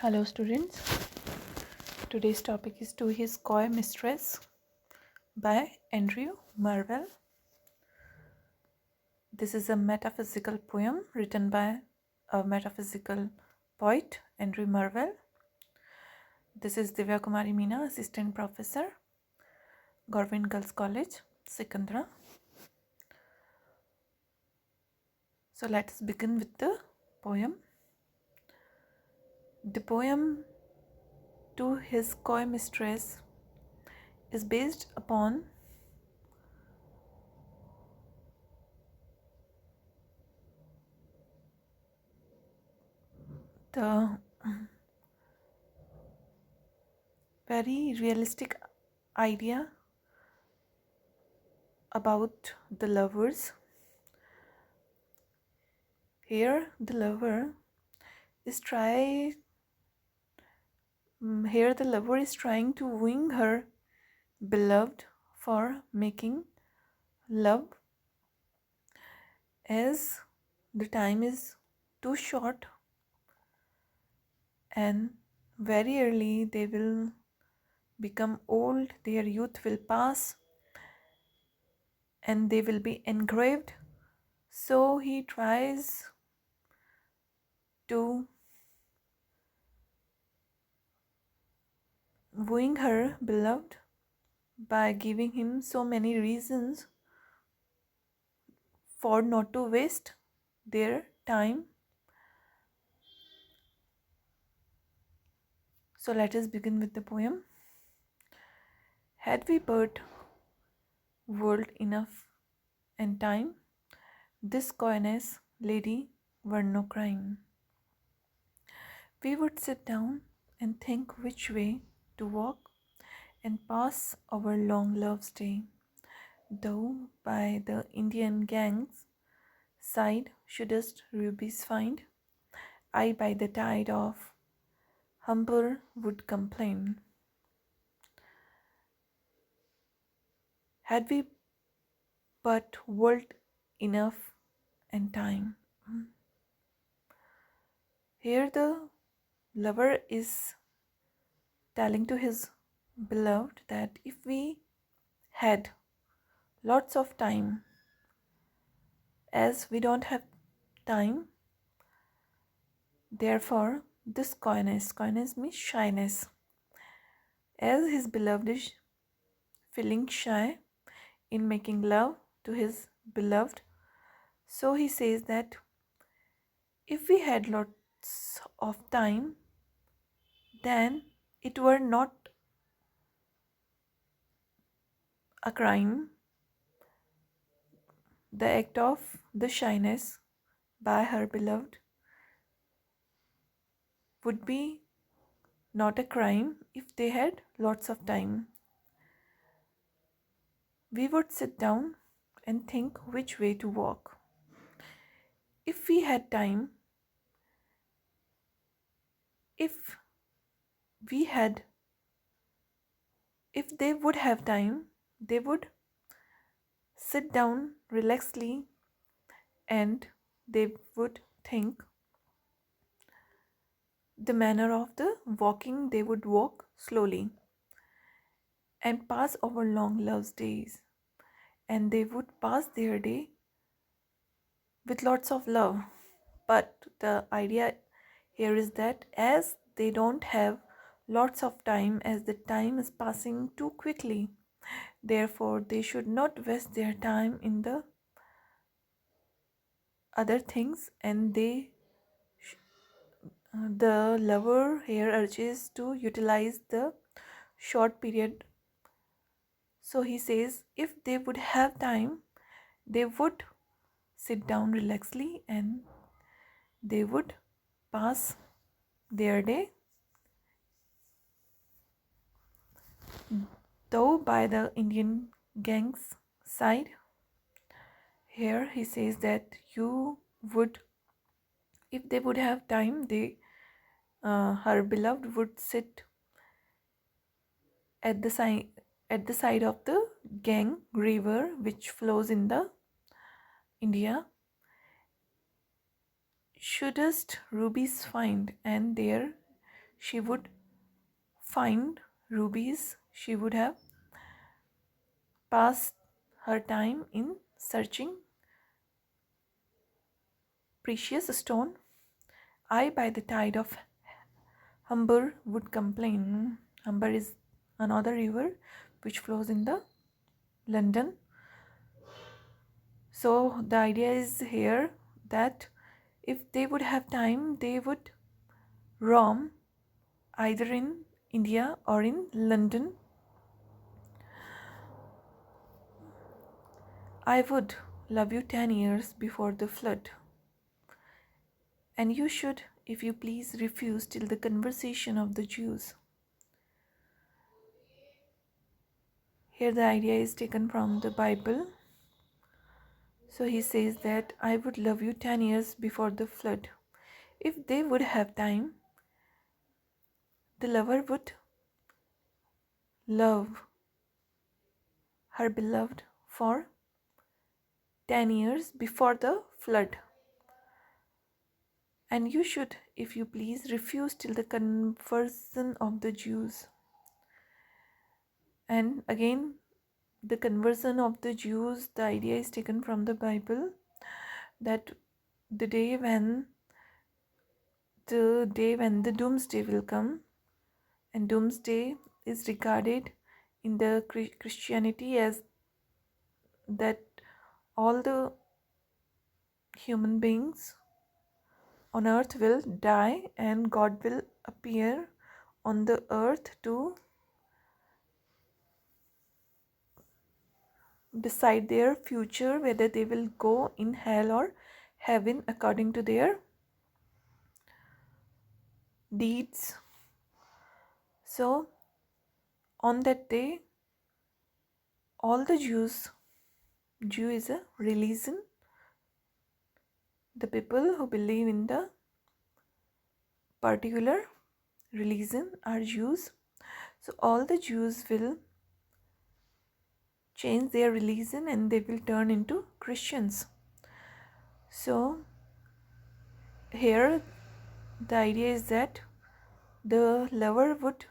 Hello students, today's topic is To His Coy Mistress by Andrew Marwell. This is a metaphysical poem written by a metaphysical poet, Andrew Marwell. This is Divya Kumari Meena, Assistant Professor, Government Girls College, Sikandra. So let us begin with the poem. The poem To His Coy Mistress is based upon the very realistic idea about the lovers. Here the lover is trying to win her beloved for making love, as the time is too short and very early they will become old, their youth will pass and they will be engraved. So he tries to win her beloved by giving him so many reasons for not to waste their time. So let us begin with the poem. Had we but world enough and time, this coyness, lady, were no crime. We would sit down and think which way to walk and pass our long love's day, though by the Indian gang's side shouldst rubies find, I by the tide of Humber would complain. Had we but world enough and time. Here the lover is telling to his beloved that if we had lots of time, as we don't have time, therefore this coyness means shyness, as his beloved is feeling shy in making love to his beloved. So he says that if we had lots of time, then it were not a crime. The act of the shyness by her beloved would be not a crime if they had lots of time. We would sit down and think which way to walk. If we had time, if they would have time, they would sit down relaxedly and they would think the manner of the walking. They would walk slowly and pass over long love's days, and they would pass their day with lots of love. But the idea here is that as they don't have lots of time, as the time is passing too quickly, therefore they should not waste their time in the other things, and the lover here urges to utilize the short period. So he says if they would have time, they would sit down relaxedly and they would pass their day, though by the Indian gang's side. Here he says that you would, if they would have time, her beloved would sit at the side of the Gang river, which flows in the India. Shouldst rubies find, and there she would find rubies. She would have passed her time in searching precious stone. I, by the tide of Humber, would complain. Humber is another river which flows in the London. So the idea is here that if they would have time, they would roam either in India or in London. I would love you 10 years before the flood. And you should, if you please, refuse till the conversation of the Jews. Here the idea is taken from the Bible. So he says that I would love you 10 years before the flood. If they would have time, the lover would love her beloved for 10 years before the flood. And you should, if you please, refuse till the conversion of the Jews. And again, the conversion of the Jews, the idea is taken from the Bible, that the day when the doomsday will come, and doomsday is regarded in the Christianity as that all the human beings on earth will die and God will appear on the earth to decide their future, whether they will go in hell or heaven according to their deeds. So on that day, all the Jew is a religion. The people who believe in the particular religion are Jews. So all the Jews will change their religion and they will turn into Christians. So here the idea is that the lover would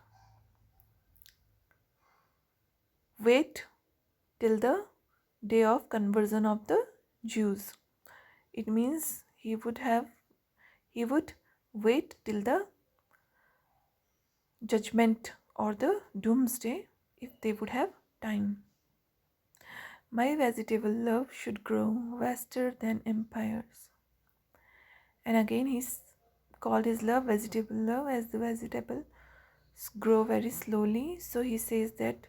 wait till the day of conversion of the Jews. It means he would wait till the judgment or the doomsday if they would have time. My vegetable love should grow vaster than empires. And again he's called his love vegetable love, as the vegetables grow very slowly. So he says that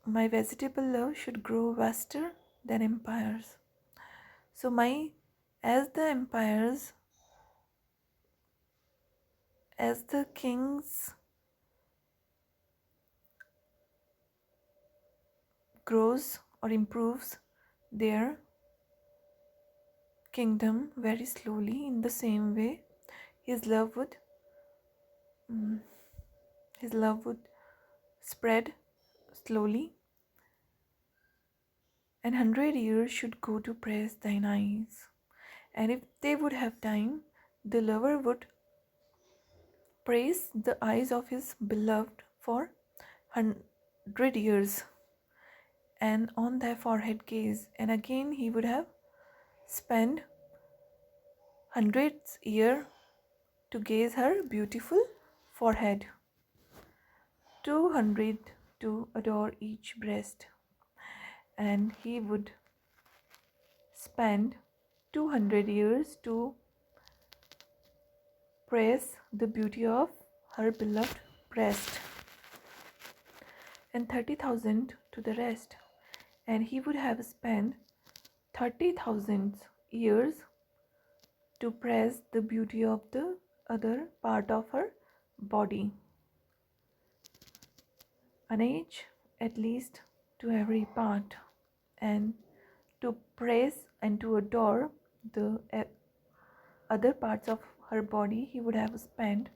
my vegetable love should grow vaster than empires. So as the kings grows or improves their kingdom very slowly, in the same way his love would spread slowly. And 100 years should go to praise thine eyes. And if they would have time, the lover would praise the eyes of his beloved for 100 years, and on their forehead gaze. And again he would have spent 100th year to gaze her beautiful forehead, 200 to adore each breast, and he would spend 200 years to praise the beauty of her beloved breast, and 30,000 to the rest, and he would have spent 30,000 years to praise the beauty of the other part of her body, an age at least to every part, and to praise and to adore the other parts of her body he would have spent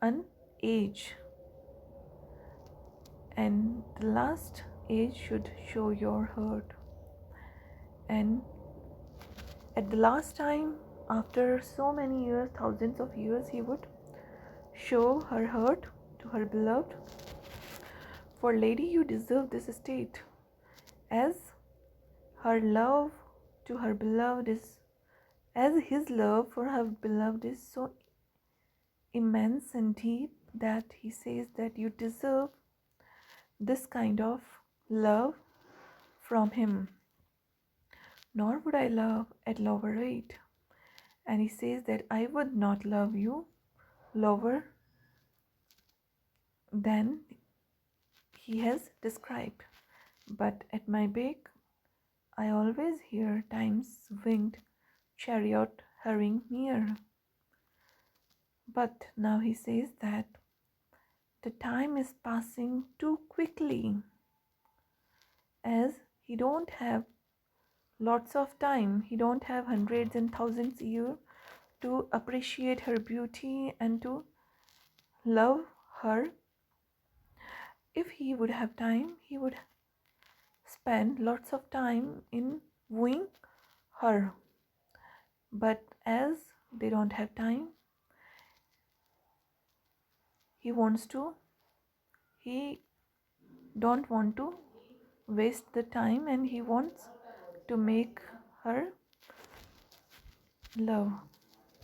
an age, and the last age should show your hurt. And at the last time, after so many years, thousands of years, he would show her hurt to her beloved. For lady, you deserve this state, as her love to her beloved is, as his love for her beloved is so immense and deep, that he says that you deserve this kind of love from him. Nor would I love at lower rate. And he says that I would not love you lower than he has described. But at my beck, I always hear time's winged chariot hurrying near. But now he says that the time is passing too quickly, as he don't have lots of time. He don't have hundreds and thousands years to appreciate her beauty and to love her. If he would have time, he would spend lots of time in wooing her. But as they don't have time, he don't want to waste the time, and he wants to make her love.